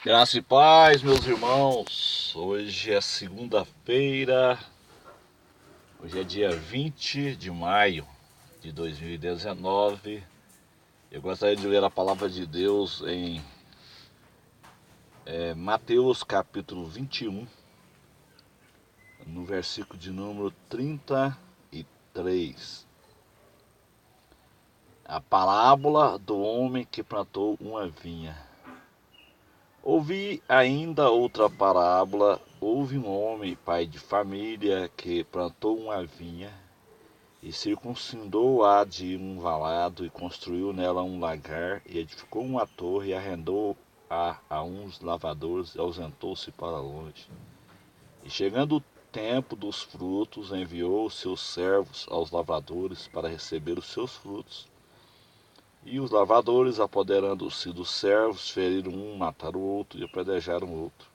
Graça e paz, meus irmãos. Hoje é segunda-feira, hoje é dia 20 de maio de 2019. Eu gostaria de ler a palavra de Deus em Mateus capítulo 21, no versículo de número 33. A parábola do homem que plantou uma vinha. Ouvi ainda outra parábola. Houve um homem, pai de família, que plantou uma vinha e circuncindou-a de um valado e construiu nela um lagar e edificou uma torre e arrendou-a uns lavradores e ausentou-se para longe. E chegando o tempo dos frutos, enviou os seus servos aos lavradores para receber os seus frutos. E os lavradores, apoderando-se dos servos, feriram um, mataram o outro e apedrejaram o outro.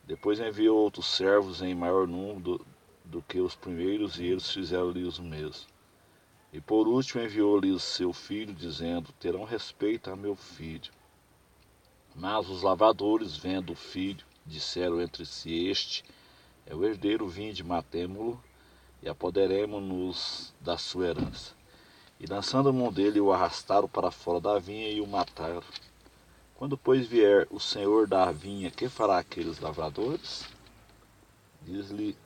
Depois enviou outros servos em maior número do que os primeiros, e eles fizeram-lhes o mesmo. E por último enviou-lhes seu filho, dizendo: terão respeito a meu filho. Mas os lavradores, vendo o filho, disseram entre si: este é o herdeiro, vinde, matemo-lo e apoderemo-nos da sua herança. E lançando a mão dele, o arrastaram para fora da vinha e o mataram. Quando, pois, vier o senhor da vinha, que fará aqueles lavradores? Dizem-lhe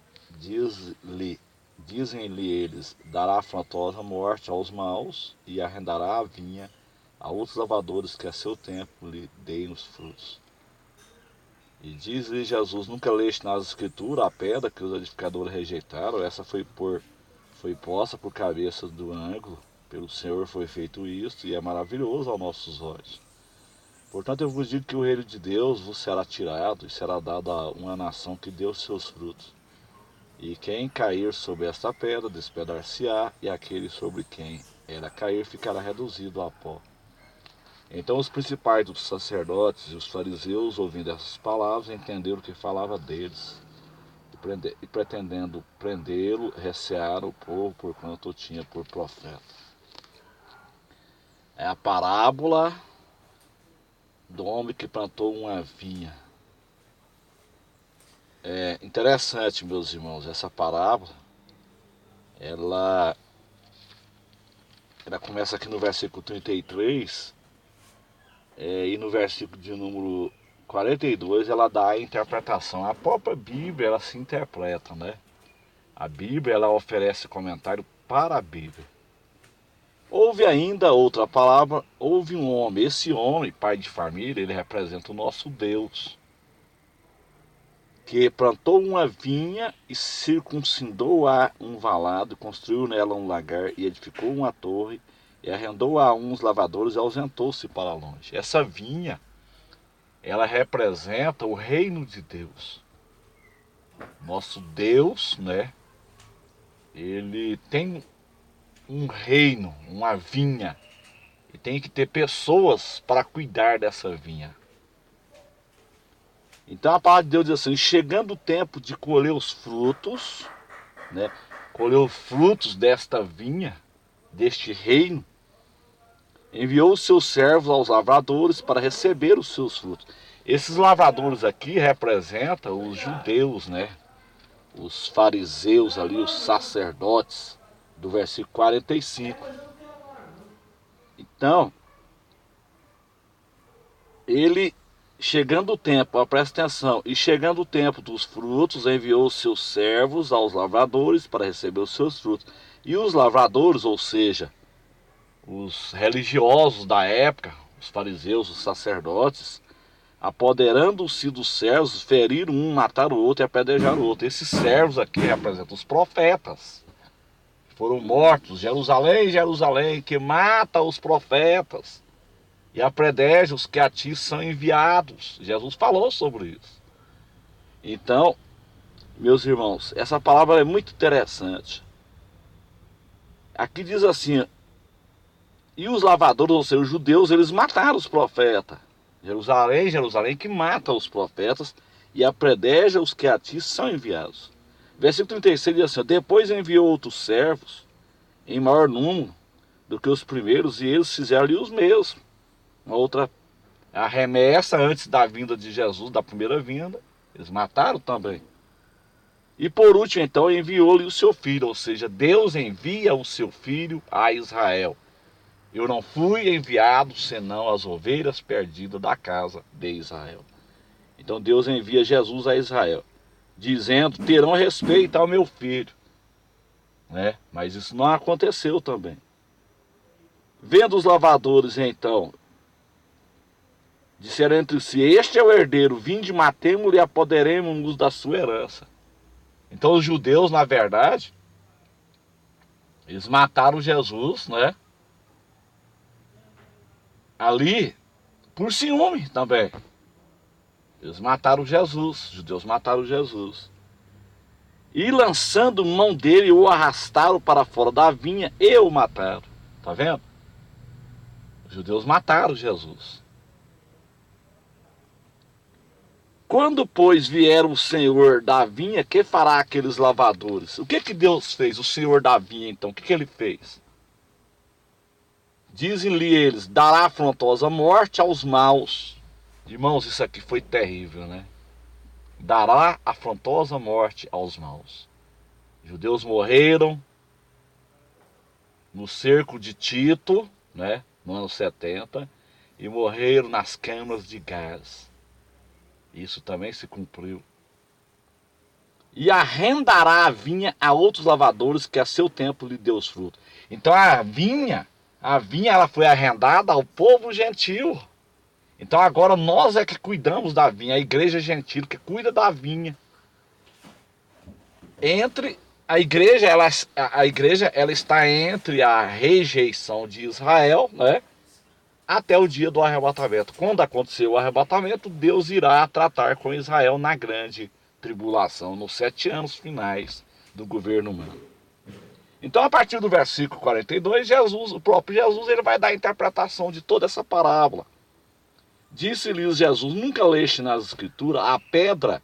eles: dará afrontosa morte aos maus e arrendará a vinha a outros lavradores que a seu tempo lhe deem os frutos. E diz-lhe Jesus: nunca leste nas escrituras a pedra que os edificadores rejeitaram? Essa foi posta por cabeça do ângulo. Pelo Senhor foi feito isto, e é maravilhoso aos nossos olhos. Portanto, eu vos digo que o reino de Deus vos será tirado e será dado a uma nação que deu seus frutos. E quem cair sobre esta pedra despedar-se-á, e aquele sobre quem ela cair ficará reduzido a pó. Então os principais dos sacerdotes e os fariseus, ouvindo essas palavras, entenderam que falava deles, e pretendendo prendê-lo, recearam o povo, porquanto o tinha por profeta. É a parábola do homem que plantou uma vinha. É interessante, meus irmãos, essa parábola, ela começa aqui no versículo 33, e no versículo de número 42 ela dá a interpretação. A própria Bíblia, ela se interpreta, né? A Bíblia, ela oferece comentário para a Bíblia. Houve ainda outra palavra, houve um homem. Esse homem, pai de família, ele representa o nosso Deus, que plantou uma vinha e circuncindou-a um valado, construiu nela um lagar e edificou uma torre e arrendou a uns lavradores e ausentou-se para longe. Essa vinha, ela representa o reino de Deus. Nosso Deus, né? Ele tem um reino, uma vinha, e tem que ter pessoas para cuidar dessa vinha. Então a palavra de Deus diz assim: chegando o tempo de colher os frutos, né? Colher os frutos desta vinha, deste reino, enviou os seus servos aos lavradores para receber os seus frutos. Esses lavradores aqui representam os judeus, né? Os fariseus ali, os sacerdotes, do versículo 45. Então, ele, chegando o tempo, ó, presta atenção, e chegando o tempo dos frutos, enviou os seus servos aos lavradores para receber os seus frutos. E os lavradores, ou seja, os religiosos da época, os fariseus, os sacerdotes, apoderando-se dos servos, feriram um, mataram o outro e apedrejaram o outro. Esses servos aqui representam os profetas. Foram mortos. Jerusalém, Jerusalém, que mata os profetas e apedreja os que a ti são enviados. Jesus falou sobre isso. Então, meus irmãos, essa palavra é muito interessante. Aqui diz assim: e os lavradores, ou seja, os judeus, eles mataram os profetas. Jerusalém, Jerusalém, que mata os profetas e apedreja os que a ti são enviados. Versículo 36 diz assim: depois enviou outros servos, em maior número do que os primeiros, e eles fizeram-lhe os mesmos. Uma outra A remessa antes da vinda de Jesus, da primeira vinda, eles mataram também. E por último, então, enviou-lhe o seu filho, ou seja, Deus envia o seu filho a Israel. Eu não fui enviado senão as ovelhas perdidas da casa de Israel. Então Deus envia Jesus a Israel, dizendo: terão respeito ao meu filho, né? Mas isso não aconteceu também. Vendo os lavradores, então, disseram entre si: este é o herdeiro, vinde, matemo-lo e apoderemos-nos da sua herança. Então os judeus, na verdade, eles mataram Jesus, né? Ali, por ciúme também. Eles mataram Jesus, os judeus mataram Jesus. E lançando mão dele, o arrastaram para fora da vinha e o mataram. Tá vendo? Os judeus mataram Jesus. Quando, pois, vier o Senhor da vinha, que fará aqueles lavradores? O que Deus fez, o Senhor da vinha, então? O que ele fez? Dizem-lhe eles: dará afrontosa morte aos maus. Irmãos, isso aqui foi terrível, né? Dará afrontosa morte aos maus. Os judeus morreram no cerco de Tito, né? No ano 70, e morreram nas câmaras de gás. Isso também se cumpriu. E arrendará a vinha a outros lavradores, que a seu tempo lhe deu os frutos. Então a vinha ela foi arrendada ao povo gentil. Então agora nós é que cuidamos da vinha, a igreja gentil que cuida da vinha. Entre a igreja, ela está entre a rejeição de Israel, né, até o dia do arrebatamento. Quando acontecer o arrebatamento, Deus irá tratar com Israel na grande tribulação, nos 7 anos finais do governo humano. Então, a partir do versículo 42, o próprio Jesus, ele vai dar a interpretação de toda essa parábola. Disse-lhes Jesus: nunca leste nas escrituras a pedra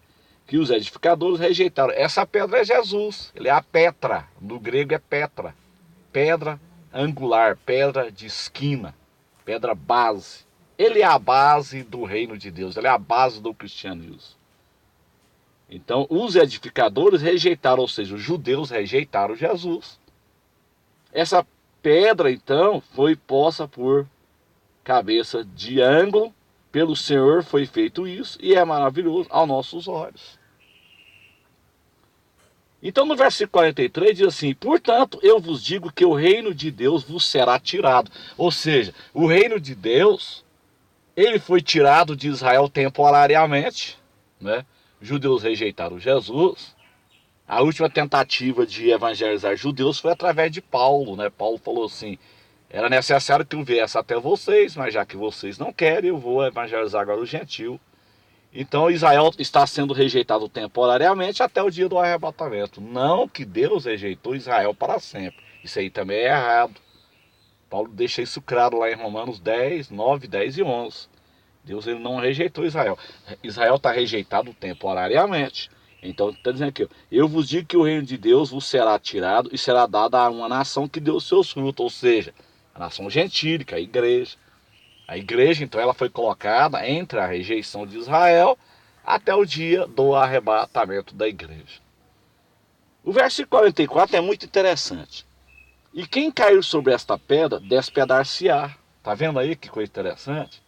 que os edificadores rejeitaram? Essa pedra é Jesus, ele é a Petra, no grego é Petra, pedra angular, pedra de esquina, pedra base. Ele é a base do reino de Deus, ele é a base do cristianismo. Então, os edificadores rejeitaram, ou seja, os judeus rejeitaram Jesus. Essa pedra, então, foi posta por cabeça de ângulo, pelo Senhor foi feito isso, e é maravilhoso aos nossos olhos. Então no versículo 43 diz assim: portanto eu vos digo que o reino de Deus vos será tirado. Ou seja, o reino de Deus, ele foi tirado de Israel temporariamente, né? Os judeus rejeitaram Jesus. A última tentativa de evangelizar judeus foi através de Paulo, né? Paulo falou assim: era necessário que eu viesse até vocês, mas já que vocês não querem, eu vou evangelizar agora o gentil. Então Israel está sendo rejeitado temporariamente até o dia do arrebatamento. Não que Deus rejeitou Israel para sempre. Isso aí também é errado. Paulo deixa isso claro lá em Romanos 10, 9, 10 e 11. Deus, ele não rejeitou Israel. Israel está rejeitado temporariamente. Então está dizendo aqui: eu vos digo que o reino de Deus vos será tirado e será dado a uma nação que deu os seus frutos. Ou seja, a nação gentílica, a igreja. A igreja, então, ela foi colocada entre a rejeição de Israel até o dia do arrebatamento da igreja. O versículo 44 é muito interessante. E quem cair sobre esta pedra, despedar-se-á. Está vendo aí que coisa interessante?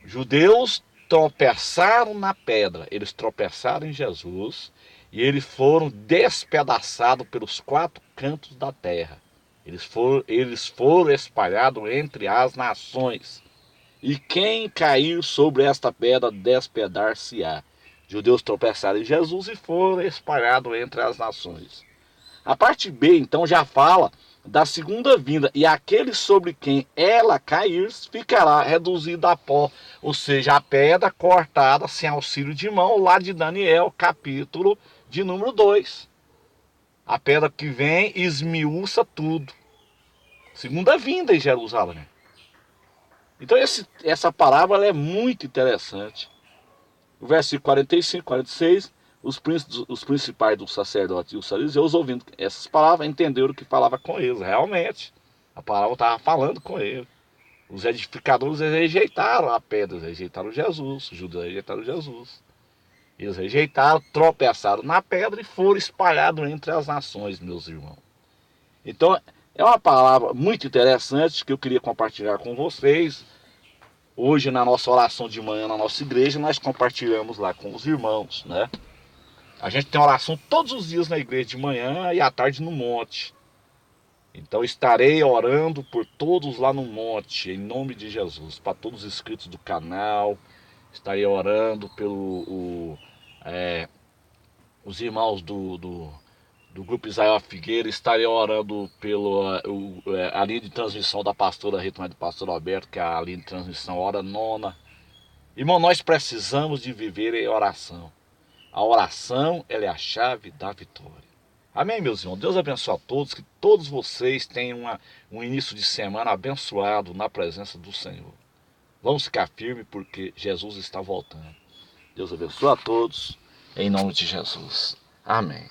Judeus tropeçaram na pedra, eles tropeçaram em Jesus e eles foram despedaçados pelos 4 cantos da terra. Eles foram espalhados entre as nações. E quem cair sobre esta pedra, despedar-se-á. Judeus tropeçaram em Jesus e foram espalhados entre as nações. A parte B, então, já fala da segunda vinda. E aquele sobre quem ela cair, ficará reduzido a pó. Ou seja, a pedra cortada sem auxílio de mão, lá de Daniel, capítulo de número 2. A pedra que vem esmiuça tudo. Segunda vinda em Jerusalém. Então essa parábola é muito interessante. O versículo 45, 46, os principais dos sacerdotes e os fariseus, ouvindo essas palavras, entenderam o que falava com eles. Realmente, a palavra estava falando com ele. Os edificadores rejeitaram a pedra, rejeitaram Jesus, os judeus rejeitaram Jesus. Eles rejeitaram, tropeçaram na pedra e foram espalhados entre as nações, meus irmãos. Então, é uma palavra muito interessante que eu queria compartilhar com vocês. Hoje, na nossa oração de manhã, na nossa igreja, nós compartilhamos lá com os irmãos, né? A gente tem oração todos os dias na igreja, de manhã e à tarde no monte. Então, estarei orando por todos lá no monte, em nome de Jesus, para todos os inscritos do canal. Estarei orando os irmãos do grupo Israel Figueira, estarei orando a linha de transmissão da pastora Rita e do pastor Alberto, que é a linha de transmissão hora nona. Irmão, nós precisamos de viver em oração. A oração, ela é a chave da vitória. Amém, meus irmãos? Deus abençoe a todos, que todos vocês tenham um início de semana abençoado na presença do Senhor. Vamos ficar firmes porque Jesus está voltando. Deus abençoe a todos, em nome de Jesus. Amém.